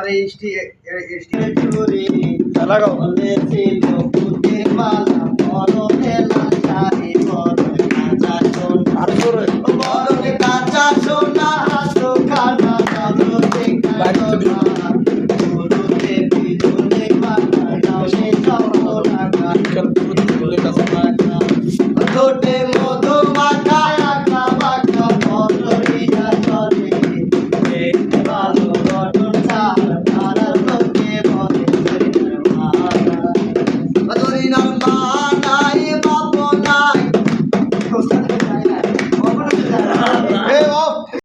আমার এই চুরি লাগাও ছিল পুতে মালা মরণে লাচারি মরণে কাঁচা সোনা মরণে কাঁচা সোনা হাসো খানা দাদুতে কাঁচা গুরুতে বিজুনে মালা নামে চমনা কাঁচা ঠোঁটে মধু মাখা আঁকা বাঁকা মধুরিয়া চলে ভালো রটন চার তারা লোকে বলে ধরি নাম নাই বাপ নাই